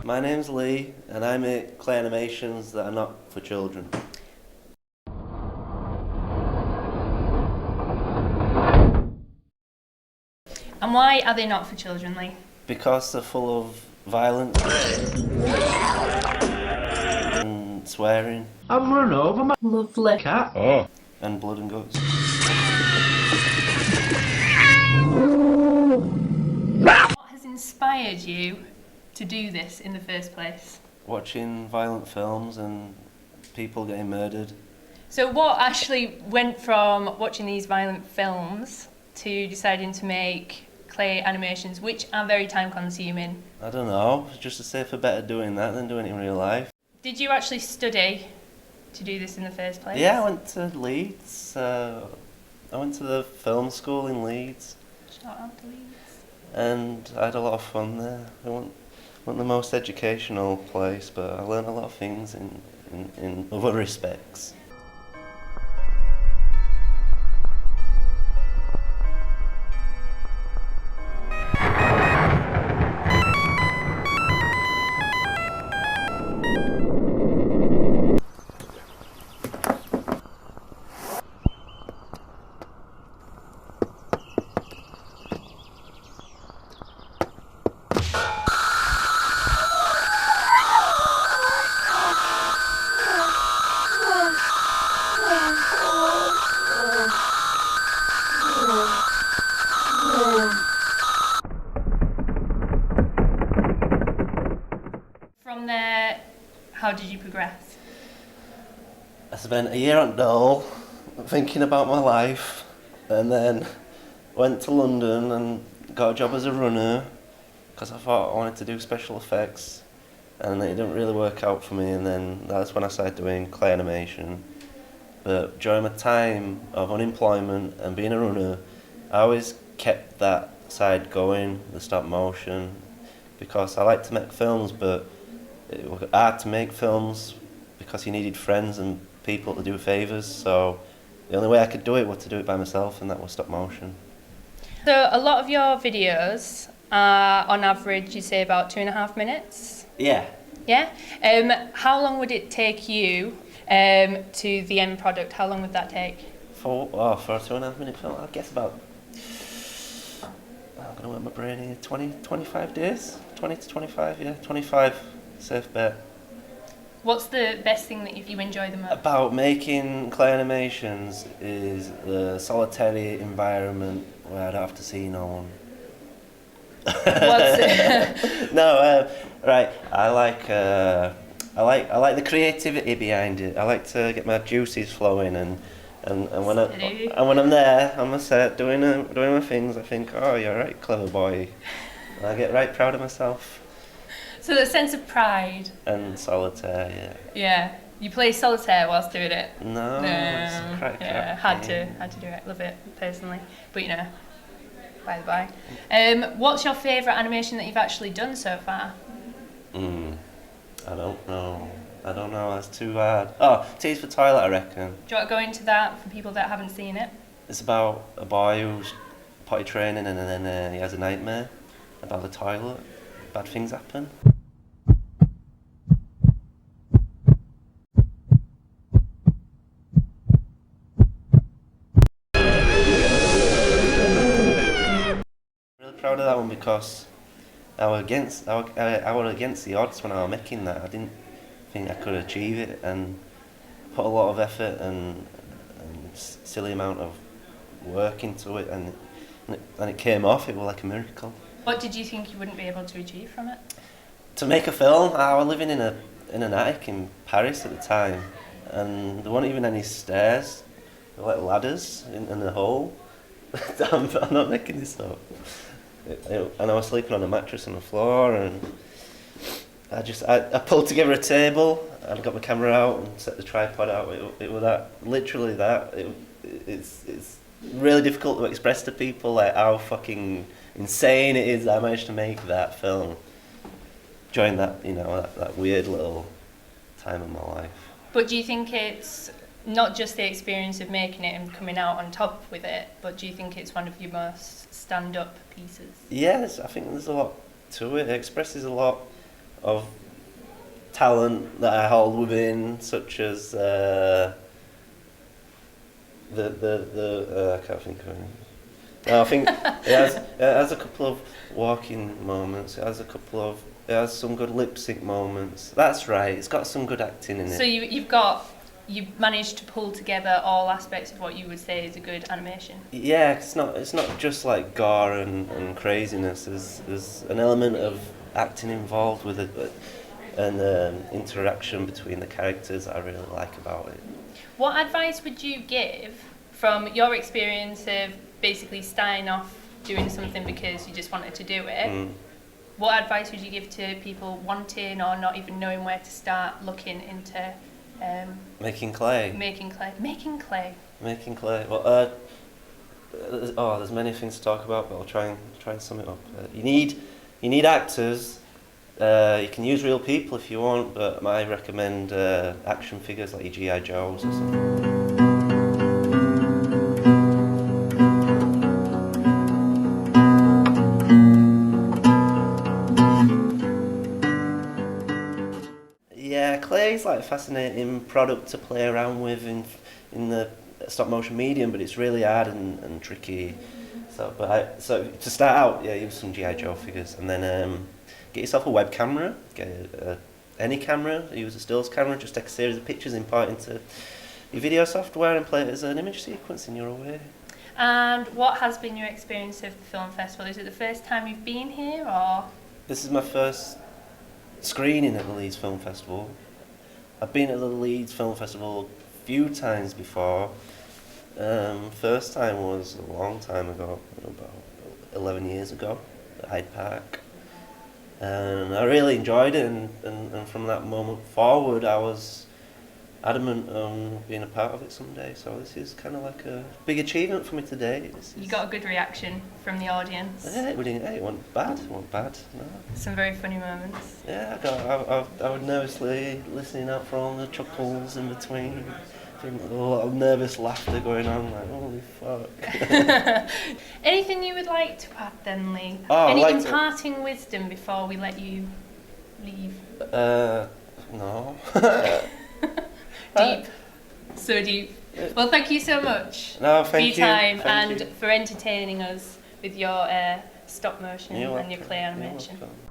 My name's Lee, and I make clay animations that are not for children. And why are they not for children, Lee? Because they're full of violence and swearing. I'm run over my Lovely cat. Oh. And blood and guts. What has inspired you to do this in the first place? Watching violent films and people getting murdered. So what actually went from watching these violent films to deciding to make clay animations, which are very time consuming? I don't know, just a safer bet doing that than doing it in real life. Did you actually study to do this in the first place? Yeah, I went to Leeds. I went to the film school in Leeds. Shout out to Leeds. And I had a lot of fun there. It wasn't the most educational place, but I learned a lot of things in other respects. From there, how did you progress? I spent a year at Dole thinking about my life, and then went to London and got a job as a runner because I thought I wanted to do special effects, and it didn't really work out for me, and then that's when I started doing clay animation. But during my time of unemployment and being a runner, I always kept that side going, the stop motion, because I like to make films, but it was hard to make films because you needed friends and people to do favours, so the only way I could do it was to do it by myself, and that was stop motion. So a lot of your videos are on average, you say, about 2.5 minutes? Yeah. Yeah? How long would it take you to the end product? How long would that take? For a 2.5 minute film, I guess about, I'm gonna work my brain here, 25 days? 20 to 25, yeah, 25, safe bet. What's the best thing that you enjoy the most? About making clay animations is the solitary environment where I don't have to see no one. What's it? No, right. I like the creativity behind it. I like to get my juices flowing, and when I'm there on my set doing my things, I think, oh, you're right, clever boy. And I get right proud of myself. So the sense of pride. And solitaire, yeah. Yeah. You play solitaire whilst doing it? No, it's a crap had game. to do it. Love it personally, but you know, by the by. What's your favourite animation that you've actually done so far? I don't know. That's too hard. Oh, Tease for Toilet, I reckon. Do you want to go into that for people that haven't seen it? It's about a boy who's potty training, and then he has a nightmare about the toilet. Bad things happen. Proud of that one because I was against the odds when I was making that. I didn't think I could achieve it, and put a lot of effort and silly amount of work into it, and it came off. It was like a miracle. What did you think you wouldn't be able to achieve from it? To make a film, I was living in an attic in Paris at the time, and there weren't even any stairs. There were like ladders in the hole. I'm not making this up. And I was sleeping on a mattress on the floor, and I pulled together a table, and I got my camera out and set the tripod out. It was that, literally that. It's really difficult to express to people like how fucking insane it is that I managed to make that film during that, that weird little time of my life. But do you think it's not just the experience of making it and coming out on top with it, but do you think it's one of your most stand-up pieces? Yes, I think there's a lot to it. It expresses a lot of talent that I hold within, such as I can't think of anything. No, I think it has a couple of walking moments. It has some good lip sync moments. That's right. It's got some good acting in it. So you've managed to pull together all aspects of what you would say is a good animation. Yeah, it's not just like gore and craziness. There's an element of acting involved with it, and interaction between the characters that I really like about it. What advice would you give from your experience of basically starting off doing something because you just wanted to do it? What advice would you give to people wanting or not even knowing where to start looking into making clay? Making clay. Well, there's many things to talk about, but I'll try and sum it up. You need actors. You can use real people if you want, but I recommend action figures like your G.I. Joes or something. Yeah, clay is like a fascinating product to play around with in the stop motion medium, but it's really hard and tricky. So to start out, yeah, use some G.I. Joe figures, and then get yourself a web camera. Get any camera. Use a stills camera. Just take a series of pictures, import into your video software, and play it as an image sequence, and you're away. And what has been your experience of the film festival? Is it the first time you've been here, or? This is my first screening at the Leeds Film Festival. I've been at the Leeds Film Festival a few times before. First time was a long time ago, about 11 years ago, at Hyde Park. And I really enjoyed it, and from that moment forward I was adamant on being a part of it someday. So this is kind of like a big achievement for me today. You got a good reaction from the audience? Yeah, it wasn't bad, no. Some very funny moments. Yeah, I was nervously listening out for all the chuckles in between. A lot of nervous laughter going on, like, holy fuck. Anything you would like to add then, Lee? Any imparting wisdom before we let you leave? No. Deep. So deep. Well, thank you so much for your time and for entertaining us with your stop motion You're and your clay animation. You're welcome.